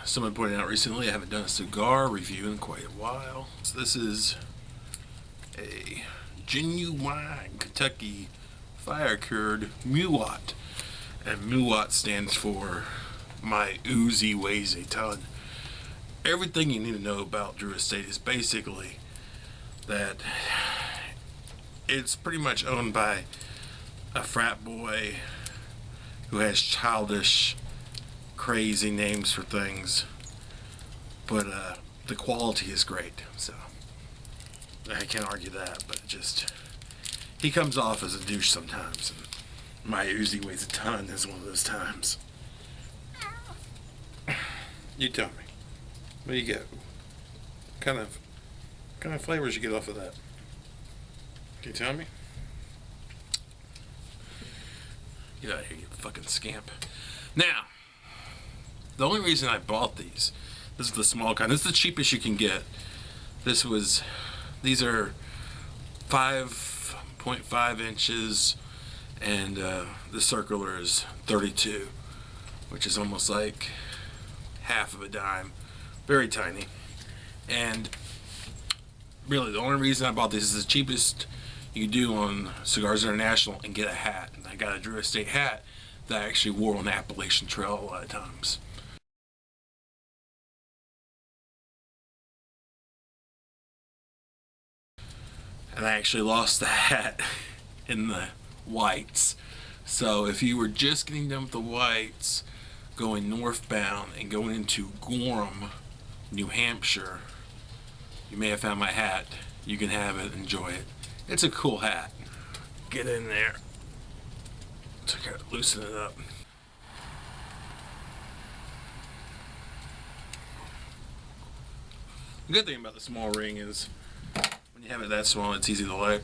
someone pointed out recently, I haven't done a cigar review in quite a while. So this is a genuine Kentucky fire-cured MUWAT. And MUWAT stands for My Uzi Weighs a Ton. Everything you need to know about Drew Estate is basically that it's pretty much owned by a frat boy who has childish, crazy names for things, but the quality is great, so I can't argue that. But just, he comes off as a douche sometimes, and My Uzi Weighs a Ton is one of those times. You tell me, what do you get? Kind of flavors you get off of that? Can you tell me? Get out of here, you fucking scamp. Now, the only reason I bought these, this is the small kind. This is the cheapest you can get. These are 5.5 inches, and the circular is 32, which is almost like half of a dime. Very tiny. And really, the only reason I bought this is the cheapest you do on Cigars International, and get a hat. And I got a Drew Estate hat that I actually wore on the Appalachian Trail a lot of times. And I actually lost the hat in the whites. So if you were just getting done with the whites, going northbound and going into Gorham, New Hampshire, you may have found my hat. You can have it, enjoy it. It's a cool hat. Get in there. So I gotta loosen it up. The good thing about the small ring is when you have it that small, it's easy to light.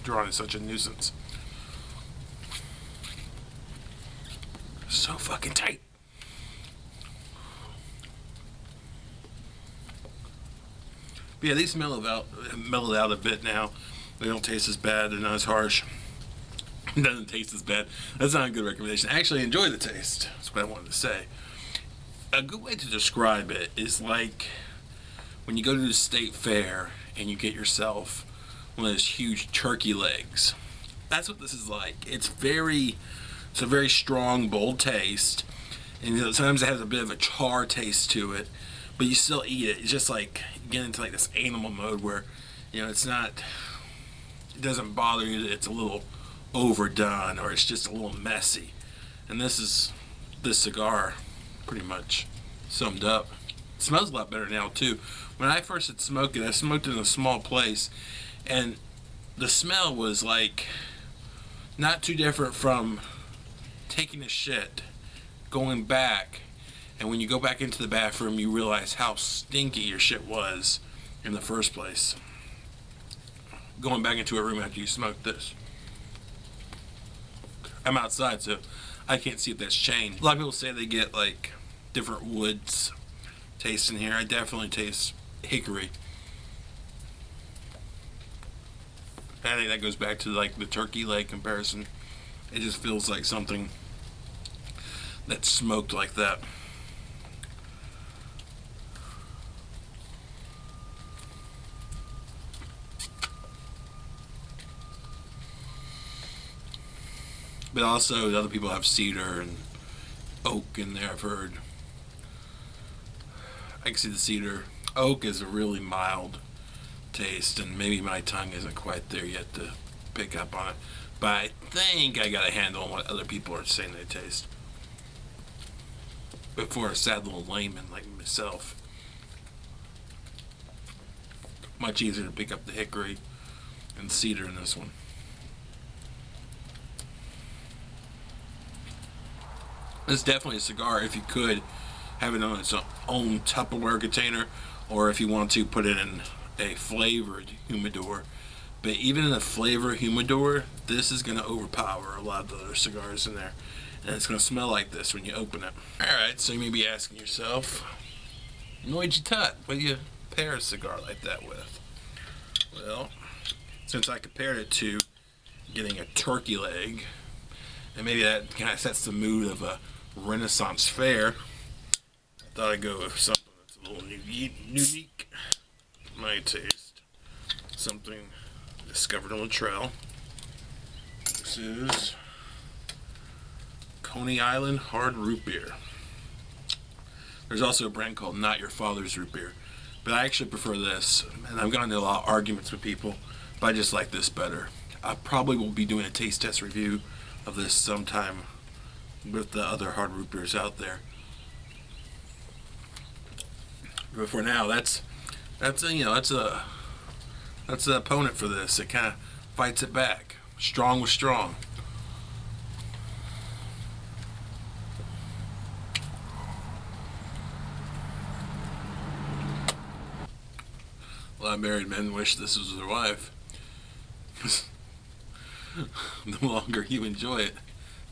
Drawing is such a nuisance. So fucking tight. But yeah, these mellowed out a bit now. They don't taste as bad. They're not as harsh. It doesn't taste as bad. That's not a good recommendation. I actually enjoy the taste. That's what I wanted to say. A good way to describe it is like when you go to the state fair and you get yourself one of those huge turkey legs. That's what this is like. It's a very strong, bold taste, and sometimes it has a bit of a char taste to it, but you still eat it. It's just like you get into like this animal mode where, it doesn't bother you that it's a little overdone or it's just a little messy. And this cigar pretty much summed up. It smells a lot better now too. When I first had smoked it, I smoked it in a small place, and the smell was like not too different from taking a shit, going back, and when you go back into the bathroom, you realize how stinky your shit was in the first place. Going back into a room after you smoked this. I'm outside, so I can't see if that's changed. A lot of people say they get like different woods taste in here. I definitely taste hickory. I think that goes back to like the turkey leg comparison. It just feels like something that's smoked like that. But also, other people have cedar and oak in there, I've heard. I can see the cedar. Oak is a really mild taste, and maybe my tongue isn't quite there yet to pick up on it. But I think I got a handle on what other people are saying they taste. But for a sad little layman like myself, much easier to pick up the hickory and cedar in this one. It's definitely a cigar if you could have it on its own Tupperware container, or if you want to put it in a flavored humidor. But even in a flavor humidor, this is going to overpower a lot of the other cigars in there. And it's going to smell like this when you open it. Alright, so you may be asking yourself, Noyjeetut, what do you pair a cigar like that with? Well, since I compared it to getting a turkey leg, and maybe that kind of sets the mood of a Renaissance fair. I thought I'd go with something that's a little unique to my taste. Something discovered on the trail. This is Coney Island Hard Root Beer. There's also a brand called Not Your Father's Root Beer, but I actually prefer this, and I've gotten into a lot of arguments with people, but I just like this better. I probably will be doing a taste test review of this sometime with the other hard root beers out there. But for now, that's the opponent for this. It kind of fights it back. Strong with strong. A lot of married men wish this was their wife. The longer you enjoy it,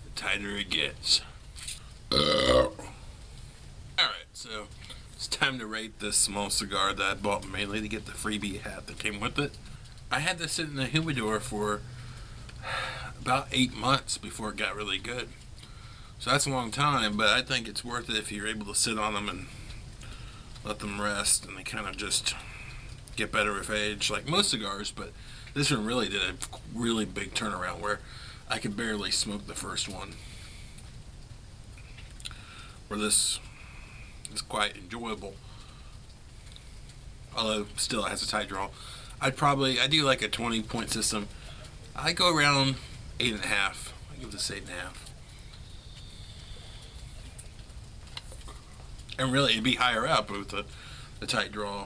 the tighter it gets. Alright, so it's time to rate this small cigar that I bought mainly to get the freebie hat that came with it. I had this sit in the humidor for about 8 months before it got really good. So that's a long time, but I think it's worth it if you're able to sit on them and let them rest, and they kind of just get better with age, like most cigars. But this one really did a really big turnaround where I could barely smoke the first one. Where this is quite enjoyable, although still it has a tight draw. I do like a 20-point system. I go around 8.5. I give this 8.5. And really, it'd be higher up with the tight draw.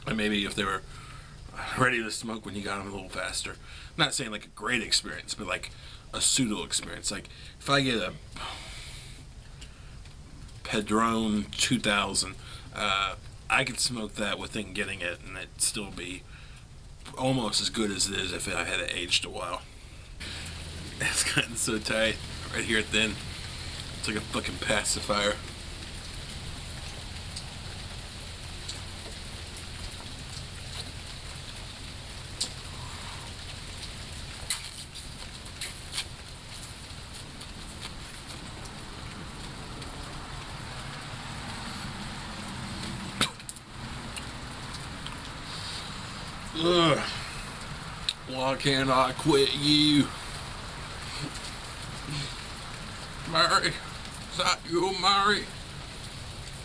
And maybe if they were ready to smoke when you got them a little faster. I'm not saying like a great experience, but like a pseudo experience. Like if I get a Padron 2000, I could smoke that within getting it, and it'd still be almost as good as it is if I had it aged a while. It's gotten so tight right here at the end. It's like a fucking pacifier. Ugh. Why can't I quit you? Mary? Is that you, Mary?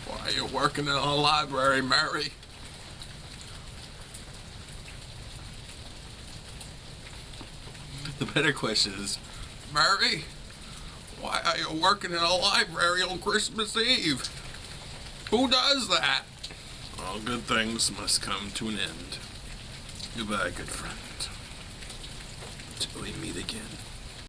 Why are you working in a library, Mary? The better question is, Mary, why are you working in a library on Christmas Eve? Who does that? All good things must come to an end. Goodbye, good friend. Until we meet again.